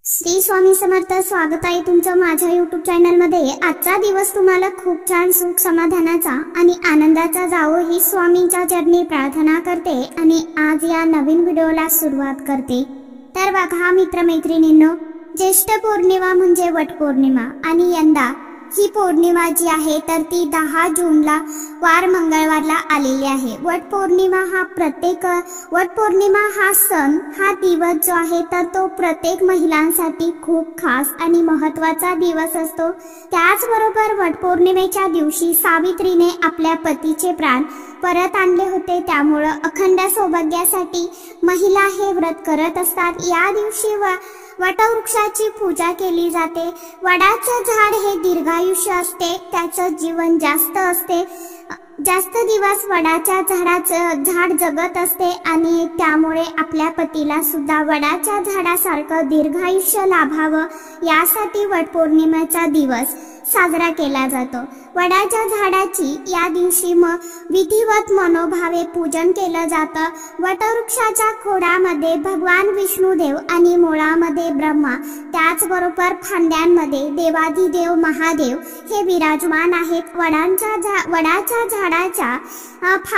श्री स्वामी समर्थ. स्वागत आहे तुमचं माझ्या YouTube चॅनल मध्ये. आजचा दिवस तुम्हाला खूप छान सुख समाधानाचा आणि आनंदाचा जावो ही स्वामींच्या चरणी प्रार्थना करते आणि आज या नवीन व्हिडिओला सुरुवात करते. तर बघा मित्रमैत्रिणींनो, ज्येष्ठ पौर्णिमा म्हणजे वटपौर्णिमा आणि यंदा ही पौर्णिमा जी आहे तर ती 10 जूनला वार मंगळवारला आलेली आहे. वटपौर्णिमा हा सण, हा दिवस जो आहे तर तो प्रत्येक महिलांसाठी खूप खास आणि महत्त्वाचा दिवस असतो. त्याचबरोबर वटपौर्णिमेच्या दिवशी सावित्रीने आपल्या पतीचे प्राण परत आणले होते. त्यामुळे अखंड सौभाग्यासाठी महिला हे व्रत करत असतात. या दिवशी वटवृक्षाची पूजा केली जाते. वडाचे झाड हे दीर्घायुष्य असते, त्याचं जीवन जास्त असते. जास्त दिवस वडाच्या झाड जगत असते आणि त्यामुळे आपल्या पतीला सुद्धा वडाच्या झाडासारखं दीर्घायुष्य लाभावं यासाठी वटपौर्णिमेचा दिवस साजरा केला जातो. वडाच्या झाडाची या दिवशी विधिवत मनोभावे पूजन केलं जातं. वटवृक्षाच्या खोडामध्ये भगवान विष्णुदेव आणि मुळामध्ये ब्रह्मा, त्याचबरोबर फांद्यांमध्ये देवाधिदेव महादेव हे विराजमान आहेत. वडाच्या झाडाच्या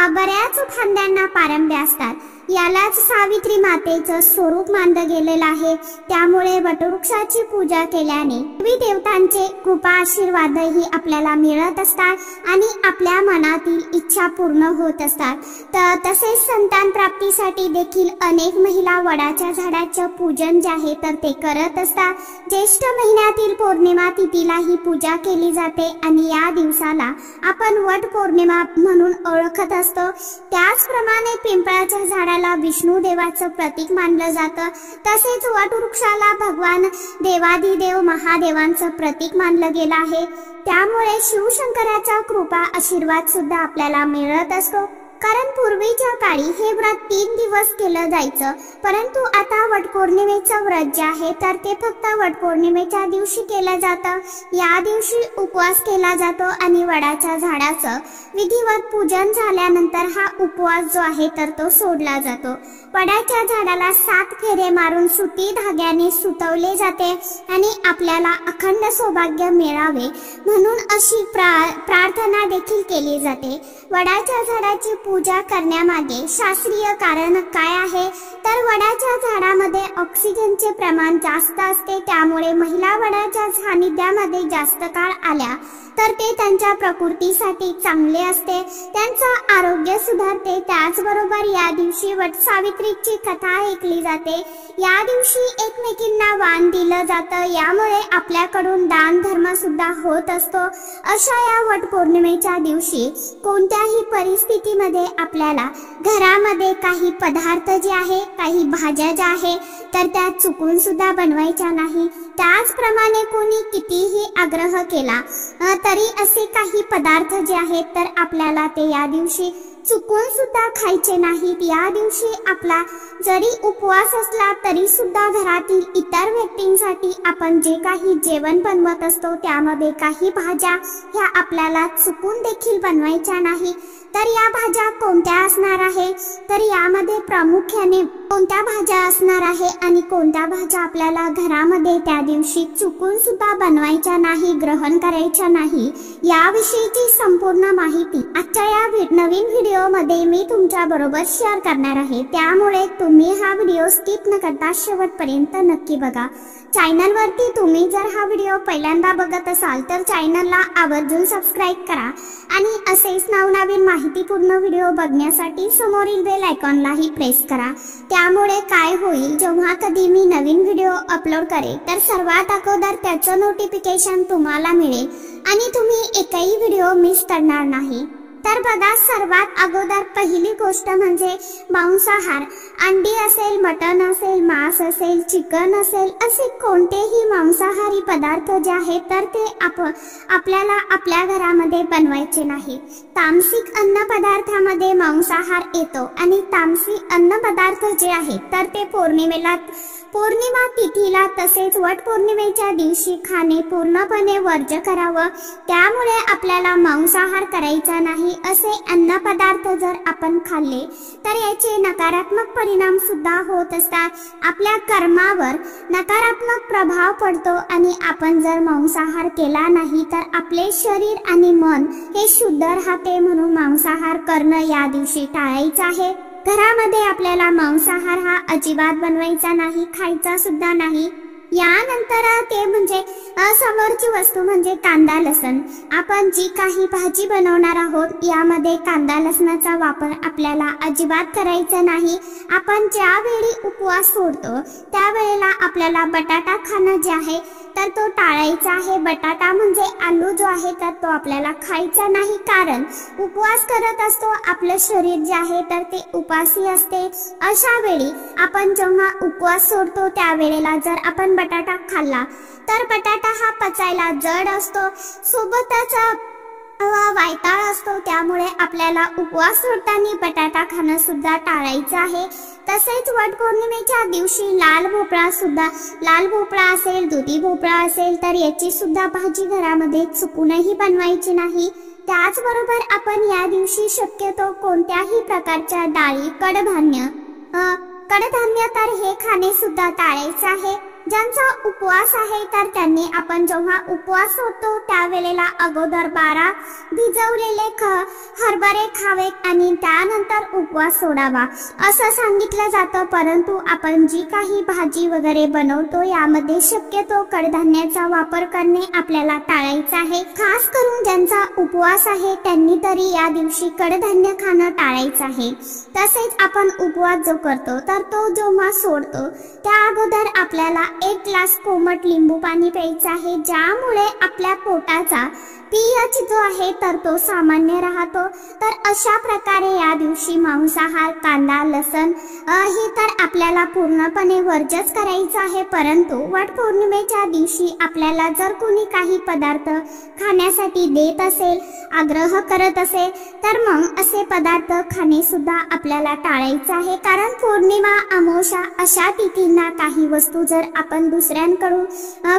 बऱ्याच फांद्यांना पारंब्य असतात. यालाच सावित्री मातेचं स्वरूप मानलं गेलेलं आहे. त्यामुळे वटवृक्षाची पूजा केल्याने देवी देवतांचे कृपा आशीर्वादही आपल्याला मिळत असतात आणि आपल्या मनातील इच्छा पूर्ण होत असतात. तसेच संतान प्राप्तीसाठी देखील अनेक महिला वडाच्या झाडाचं पूजन जे आहे तर ते करत असतात. ज्येष्ठ महिन्यातील पौर्णिमा तिथीला ही पूजा केली जाते आणि या दिवसाला आपण वट पौर्णिमा म्हणून ओळखत असतो. त्याचप्रमाणे पिंपळाच्या झाडाला विष्णू देवाचं प्रतीक मानलं जातं. तसेच वटवृक्षाला भगवान देवाधिदेव महादेवांचं प्रतीक मानलं गेलं आहे. त्यामुळे शिवशंकराचा कृपा आशीर्वाद सुद्धा आपल्याला मिळत असतो. कारण पूर्वीच्या काळी हे व्रत 3 दिवस केलं जायचं, परंतु आता वटपौर्णिमेचं व्रत जे आहे तर ते फक्त वटपौर्णिमेच्या दिवशी केलं जातं. या दिवशी उपवास केला जातो आणि वडाच्या झाडाचं विधिवत पूजन झाल्यानंतर हा उपवास जो आहे तर तो सोडला जातो. वडाच्या झाडाला 7 फेरे मारून सुती धाग्याने सुतवले जाते आणि आपल्याला अखंड सौभाग्य मिळावे म्हणून अशी प्रार्थना देखील केली जाते. वडाच्या झाडाची पूजा करण्यामागे शास्त्रीय कारण काय आहे तर वडाच्या झाडामध्ये ऑक्सिजनचे प्रमाण जास्त असते. त्यामुळे महिला वडाच्या सानिध्यामध्ये जास्त काळ आल्या तर ते त्यांच्या प्रकृतीसाठी चांगले असते, त्यांचं आरोग्य सुधारते. त्याचबरोबर या दिवशी वटसावित्रीची कथा ऐकली जाते. या दिवशी एकमेकींना वाण दिलं जातं. यामुळे आपल्याकडून दान धर्म सुद्धा होत असतो. अशा या वटपौर्णिमेच्या दिवशी कोणत्याही परिस्थितीमध्ये आपल्याला घरामध्ये काही पदार्थ जे आहे, काही भाज्या ज्या आहे तर त्या चुकून सुद्धा बनवायच्या नाही. त्याचप्रमाणे कोणी कितीही आग्रह केला तरी असे काही पदार्थ जे आहेत तर आपल्याला ते या दिवशी चुकून सुद्धा खायचे नाहीत. या दिवशी आपला जरी उपवास असला तरी सुद्धा घरातील इतर व्यक्तींसाठी आपण जे काही जेवण बनवत असतो त्यामध्ये काही भाज्या ह्या आपल्याला चुकून देखील बनवायच्या नाही. तर या भाज्या कोणत्या असणार आहे तर यामध्ये प्रामुख्याने कोणत्या भाज्या असणार आहे आणि कोणत्या भाज्या आपल्याला घरामध्ये त्या दिवशी चुकून सुद्धा बनवायच्या नाही, ग्रहण करायच्या नाही, याविषयीची संपूर्ण माहिती आजच्या या नवीन व्हिडिओमध्ये मी तुमच्या बरोबर शेअर करणार आहे. त्यामुळे तुम्ही हा व्हिडिओ स्किप न करता शेवटपर्यंत नक्की बघा. चॅनलवरती तुम्ही जर हा व्हिडिओ पहिल्यांदा बघत असाल तर चॅनलला आवर्जून सबस्क्राईब करा आणि असेच नवनवीन माहितीपूर्ण व्हिडिओ बघण्यासाठी समोरील बेल आयकॉनलाही प्रेस करा. त्यामुळे काय होईल, जेव्हा कधी मी नवीन व्हिडिओ अपलोड करेल तर सर्वात अगोदर त्याचं नोटिफिकेशन तुम्हाला मिळेल आणि तुम्ही एकही व्हिडिओ मिस करणार नाही. तर बघा, सर्वात अगोदर पहिली गोष्ट म्हणजे मांसाहार. अंडी असेल, मटण असेल, मांस असेल, चिकन असेल, असे कोणतेही मांसाहारी पदार्थ जे आहेत तर ते आपल्याला आपल्या घरामध्ये बनवायचे नाही. तामसिक अन्न पदार्थामध्ये मांसाहार येतो आणि तामसिक अन्न पदार्थ जे आहेत तर ते पौर्णिमा तिथीला तसेच वटपौर्णिमेच्या दिवशी खाणे पूर्णपणे वर्ज्य करावं. त्यामुळे आपल्याला मांसाहार करायचा नाही. नाही असे अन्न पदार्थ जर आपण खाल्ले तर याचे नकारात्मक परिणाम सुद्धा होत असतात. आपल्या कर्मावर नकारात्मक प्रभाव पडतो आणि आपण जर मांसाहार केला नाही तर आपले शरीर आणि मन हे शुद्ध राहते. म्हणून मांसाहार करणं या दिवशी टाळायचं आहे. घरामध्ये आपल्याला मांसाहार हा अजिबात बनवायचा नाही, खायचा सुद्धा नाही. यानंतर ते म्हणजे समोरची वस्तू म्हणजे कांदा लसण. आपण जी काही भाजी बनवणार आहोत यामध्ये कांदा लसणाचा वापर आपल्याला अजिबात करायचा नाही. आपण ज्यावेळी उपवास सोडतो त्यावेळेला आपल्याला बटाटा खाणं जे आहे तर तो टाळायचा आहे. बटाटा म्हणजे आलू जो आहे तर तो आपल्याला खायचा नाही, कारण उपवास करत असतो आपलं शरीर जे आहे तर ते उपासी असते. अशा वेळी आपण जेव्हा उपवास सोडतो त्यावेळेला जर आपण बटाटा खाल्ला तर बटाटा हा पचायला जड असतो, सोबतच वायताळ असतो. त्यामुळे आपल्याला उपवास सोडताना बटाटा खाणं सुद्धा टाळायचं आहे. तसेच वटपौर्णिमेच्या दिवशी लाल भोपळा असेल, दुधी भोपळा असेल तर याची सुद्धा भाजी घरामध्ये चुकूनही बनवायची नाही. त्याचबरोबर आपण या दिवशी शक्यतो कोणत्याही प्रकारच्या डाळी, कडधान्य तर हे खाणे सुद्धा टाळायचे आहे. ज्यांचा उपवास आहे तर त्यांनी आपण जेव्हा उपवास होतो त्यावेळेला अगोदर 12 भिजवलेले हरभरे खावे आणि त्यानंतर उपवास सोडावा असं सांगितलं जातं. परंतु आपण जी काही भाजी वगैरे बनवतो यामध्ये शक्यतो कडधान्याचा वापर करणे आपल्याला टाळायचं आहे. खास करून ज्यांचा उपवास आहे त्यांनी तरी या दिवशी कडधान्य खाणं टाळायचं आहे. तसेच आपण उपवास जो करतो तर तो जेव्हा सोडतो त्या अगोदर आपल्याला 1 ग्लास कोमट लिंबू पाणी प्यायचं आहे, ज्यामुळे आपल्या पोटाचा पीएच जो आहे तर तो सामान्य राहतो. तर अशा प्रकारे या दिवशी मांसाहार, कांदा लसण हे तर आपल्याला पूर्णपणे वर्जच करायचं आहे. परंतु वटपौर्णिमेच्या दिवशी आपल्याला जर कोणी काही पदार्थ खाण्यासाठी देत असेल, आग्रह करत असेल तर मग असे पदार्थ खाणे सुद्धा आपल्याला टाळायचं आहे. कारण पौर्णिमा, अमावस्या अशा तिथींना काही वस्तू जर आपण दुसऱ्यांकडून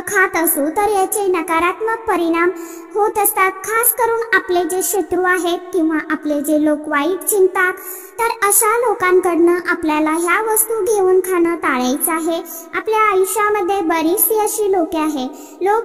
खात असू तर याचे नकारात्मक परिणाम होत असतात. खास करून आपले जे शत्रू आहेत किंवा आपले जे लोक वाईट चिंतात तर अशा लोकांकडनं आपल्याला ह्या वस्तू घेऊन खाणं टाळायचं आहे. आपल्या आयुष्यामध्ये बरीचशी अशी लोक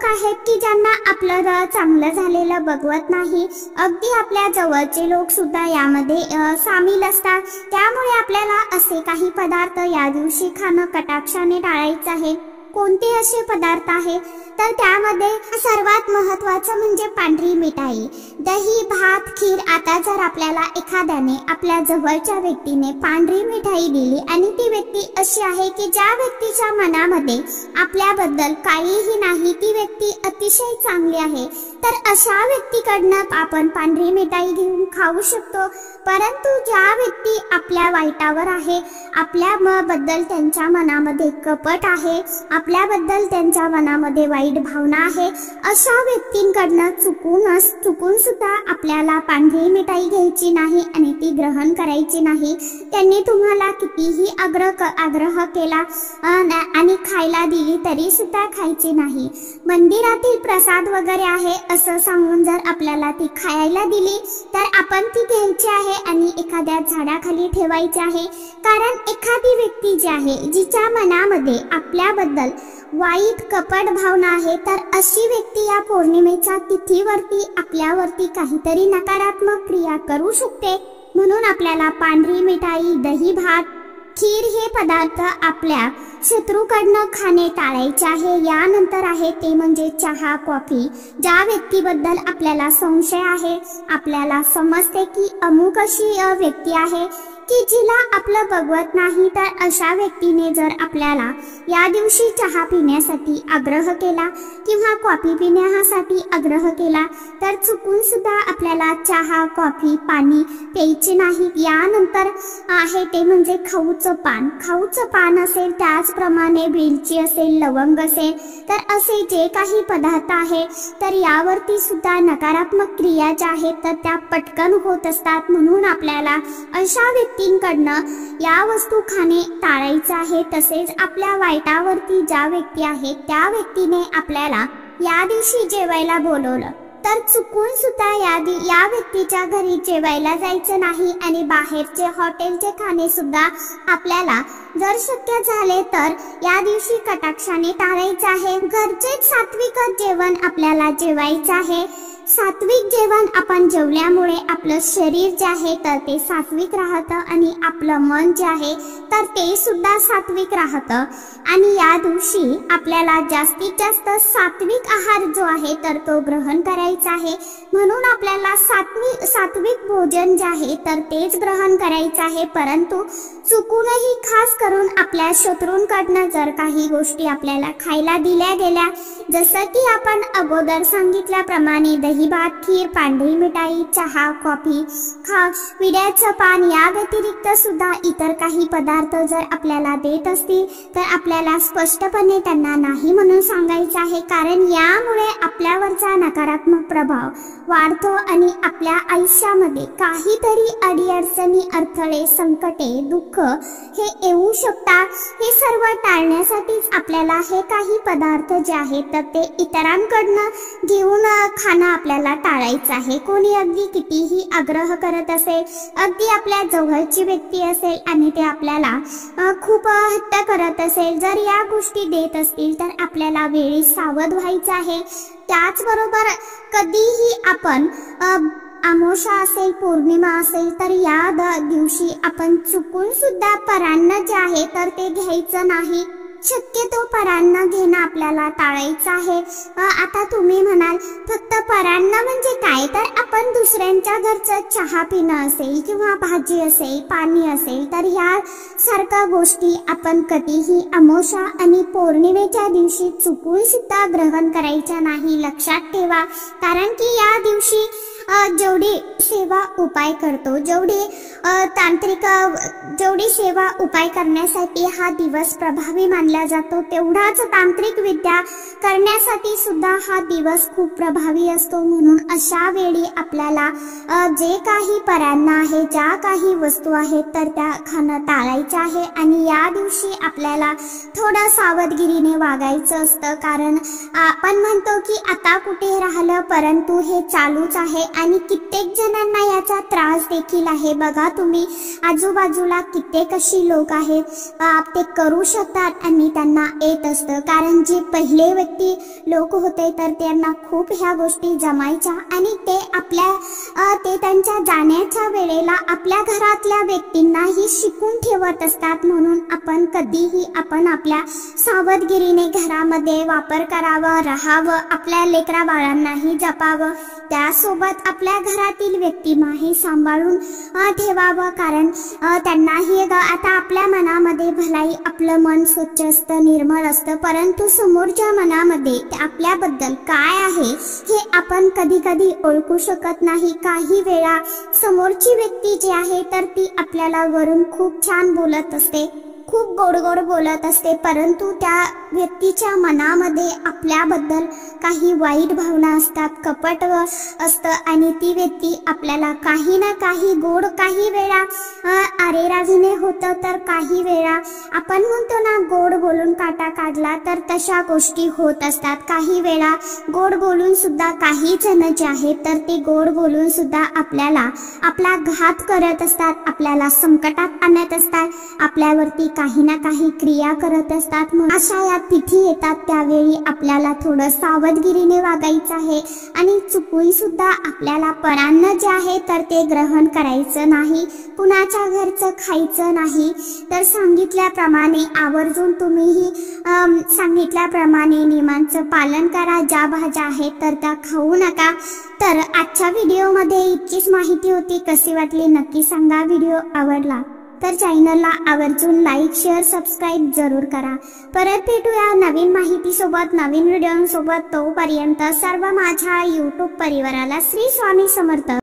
आहेत की ज्यांना आपलं चांगलं झालेलं बघवत नाही. अगदी आपल्या जवळचे लोक सुद्धा यामध्ये सामील असतात. त्यामुळे आपल्याला असे काही पदार्थ या दिवशी खाणं कटाक्षाने टाळायचं आहे. कोणते असे पदार्थ आहे तर त्यामध्ये सर्वात महत्त्वाचं म्हणजे पांढरी मिठाई, दही, भात, खीर. आता जर आपल्याला एखाद्याने, आपल्या जवळच्या व्यक्तीने पांढरी मिठाई दिली आणि ती व्यक्ती अशी आहे की ज्या व्यक्तीच्या मनामध्ये आपल्याबद्दल काहीही नाही, ती व्यक्ती अतिशय चांगली आहे, तर अशा व्यक्तीकडनं आपण पांढरी मिठाई घेऊन खाऊ शकतो. परंतु ज्या व्यक्ती आपल्या वाईटावर आहे, आपल्याबद्दल त्यांच्या मनामध्ये कपट आहे, आपल्याबद्दल त्यांच्या मनामध्ये वाईट भावना आहे, अशा व्यक्तींकडनं चुकून सुद्धा आपल्याला पांढरी मिठाई घ्यायची नाही आणि ती ग्रहण करायची नाही. त्यांनी तुम्हाला कितीही आग्रह केला आणि खायला दिली तरी सुद्धा खायची नाही. मंदिरातील प्रसाद वगैरे आहे असं सांगून जर आपल्याला ती खायला दिली तर आपण ती घ्यायची आहे आणि एखाद्या झाडाखाली ठेवायची आहे. कारण एखादी व्यक्ती जी आहे, जिच्या मनामध्ये आपल्याबद्दल वाईट कपट भावना आहे, तर अशी व्यक्ती या पौर्णिमेच्या तिथीवरती आपल्यावरती काहीतरी नकारात्मक क्रिया करू शकते. म्हणून आपल्याला पांढरी मिठाई, दही, भात, खीर हे पदार्थ आपल्या शत्रूकडनं खाणे टाळायचे आहे. यानंतर आहे ते म्हणजे चहा, कॉफी. ज्या व्यक्तीबद्दल आपल्याला संशय आहे, आपल्याला समजते की अमुक अशी व्यक्ती आहे की जिला आपलं बघवत नाही, तर अशा व्यक्तीने जर आपल्याला या दिवशी चहा पिण्यासाठी आग्रह केला किंवा कॉफी पिण्यासाठी आग्रह केला तर चुकून सुद्धा आपल्याला चहा, कॉफी, पाणी प्यायचे नाही. यानंतर आहे ते म्हणजे खाऊचं पान असेल, त्याचप्रमाणे वेलची असेल, लवंग असेल, तर असे जे काही पदार्थ आहे तर यावरती सुद्धा नकारात्मक क्रिया ज्या आहेत तर त्या पटकन होत असतात. म्हणून आपल्याला अशा व्यक्तींकडनं या वस्तू खाणे टाळायचं आहे. तसेच आपल्या वाईटावरती ज्या व्यक्ती आहेत त्या व्यक्तीने आपल्याला या दिवशी जेवायला बोलवलं तर चुकून सुद्धा या व्यक्तीच्या घरी जेवायला जायचं नाही आणि बाहेरचे हॉटेलचे खाणे सुद्धा आपल्याला जर शक्य झाले तर या दिवशी कटाक्षाने टाळायचं आहे। घरचेच सात्विक जेवण आपल्याला जेवायचं आहे। सात्विक जेवण आपण जेवल्यामुळे आपलं शरीर जे आहे तर ते सात्विक राहतं आणि आपलं मन जे आहे तर ते सुद्धा सात्विक राहतं। आणि या दिवशी आपल्याला जास्तीत जास्त सात्विक आहार जो आहे तर तो ग्रहण करायचा आहे, म्हणून आपल्याला सात्विक भोजन जे आहे तर तेच ग्रहण करायचं आहे। परंतु चुकूनही खास करून आपल्या शत्रूंकडनं जर काही गोष्टी आपल्याला खायला दिल्या गेल्या, जसं की आपण अगोदर सांगितल्याप्रमाणे दही भात, खीर, पांढरी मिठाई, चहा, कॉफी, विड्याचं पान या व्यतिरिक्त सुद्धा इतर काही पदार्थ जर आपल्याला देत असतील तर आपल्याला स्पष्टपणे त्यांना नाही म्हणून सांगायचं आहे, कारण यामुळे आपल्यावरचा नकारात्मक प्रभाव वाढतो आणि आपल्या आयुष्यामध्ये काहीतरी अडीअडचणी, अडथळे, संकटे, दुःख हे येऊ शकतात। हे सर्व टाळण्यासाठीच आपल्याला हे काही पदार्थ जे आहेत तर ते इतरांकडनं घेऊन खाणं आपल्याला टाळायचं आहे। कोणी अगदी कितीही आग्रह करत असेल, अगदी आपल्या जवळची व्यक्ती असेल आणि ते आपल्याला खूप हट्ट करत असेल, जर या गोष्टी देत असतील तर आपल्याला वेळी सावध व्हायचं आहे। त्याचबरोबर कधीही आपण अमावस्या असेल, पौर्णिमा असेल तर या दिवशी आपण चुकून सुद्धा परान्न जे आहे तर ते घ्यायचं नाही। शक्यतो परान्न घेणं आपल्याला टाळायचं आहे। आता तुम्ही म्हणाल फक्त परान्न म्हणजे काय, तर आपण दुसऱ्यांच्या घरचं चहा पिणं असेल किंवा भाजी असेल, पाणी असेल तर या सारख्या गोष्टी आपण कधीही अमावस्या आणि पौर्णिमेच्या दिवशी चुकून सुद्धा ग्रहण करायच्या नाही। लक्षात ठेवा, कारण की या दिवशी जेवढी सेवा उपाय करतो, जेवढी सेवा उपाय करण्यासाठी हा दिवस प्रभावी मानला जातो, तेवढाच तांत्रिक विद्या करण्यासाठी सुद्धा हा दिवस खूप प्रभावी असतो। म्हणून अशा वेळी आपल्याला जे काही परान्न आहे, ज्या काही वस्तू आहेत तर त्या खाणं टाळायचं आहे आणि या दिवशी आपल्याला थोडं सावधगिरीने वागायचं असतं, कारण आपण म्हणतो की आता कुठे राहिलं, परंतु हे चालूच आहे आणि कित्येक जणांना याचा त्रास देखील आहे। बघा तुम्ही आजूबाजूला कित्येक अशी लोक आहेत ते करू शकतात आणि त्यांना येत असतं, कारण जे पहिले व्यक्ती लोक होते तर त्यांना खूप ह्या गोष्टी जमायच्या आणि ते त्यांच्या जाण्याच्या वेळेला आपल्या घरातल्या व्यक्तींनाही शिकून ठेवत असतात। म्हणून आपण कधीही आपल्या सावधगिरीने घरामध्ये वापर करावा, राहावं, आपल्या लेकरा बाळांनाही जपावं, त्यासोबत आपल्या घरातील व्यक्तींनाही सांभाळून ठेवावं, कारण त्यांनाही आता आपल्या मनामध्ये भलाई, आपलं मन स्वच्छ असतं, निर्मळ असतं, परंतु समोरच्या मनामध्ये आपल्याबद्दल काय आहे हे आपण कधी कधी ओळखू शकत नाही। काही वेळा समोरची व्यक्ती जी आहे तर ती आपल्याला वरून खूप छान बोलत असते, खूप गोड गोड बोलत असते, परंतु त्या व्यक्तीच्या मनामध्ये आपल्याबद्दल काही वाईट भावना असतात, कपट असतं आणि ती व्यक्ती आपल्याला काही ना काही गोड, काही वेळा आरेरावीने होतं, तर काही वेळा आपण म्हणतो ना गोड बोलून काटा काढला, तर तशा गोष्टी होत असतात। काही वेळा गोड बोलून सुद्धा काही जण जे आहेत तर ते गोड बोलून सुद्धा आपल्याला आपला घात करत असतात, आपल्याला संकटात आणत असतात, आपल्यावरती काही ना काही क्रिया करत असतात। अशा या तिथी येतात त्यावेळी आपल्याला थोडं सावधगिरीने वागायचं आहे आणि चुकून सुद्धा आपल्याला परान्न जे आहे तर ते ग्रहण करायचं नाही, कुणाच्या घरचं खायचं नाही। तर सांगितल्याप्रमाणे आवर्जून तुम्हीही सांगितल्याप्रमाणे नियमांचं पालन करा, ज्या भाज्या आहेत तर त्या खाऊ नका। तर आजच्या व्हिडिओमध्ये इतकीच माहिती होती, कशी वाटली नक्की सांगा। व्हिडिओ आवडला तर चॅनलला आवर्जून लाईक, शेअर, सबस्क्राईब जरूर करा। परत भेटूया नवीन माहितीसोबत, नवीन व्हिडिओसोबत। तोपर्यंत सर्व माझ्या यूट्यूब परिवाराला श्री स्वामी समर्थ।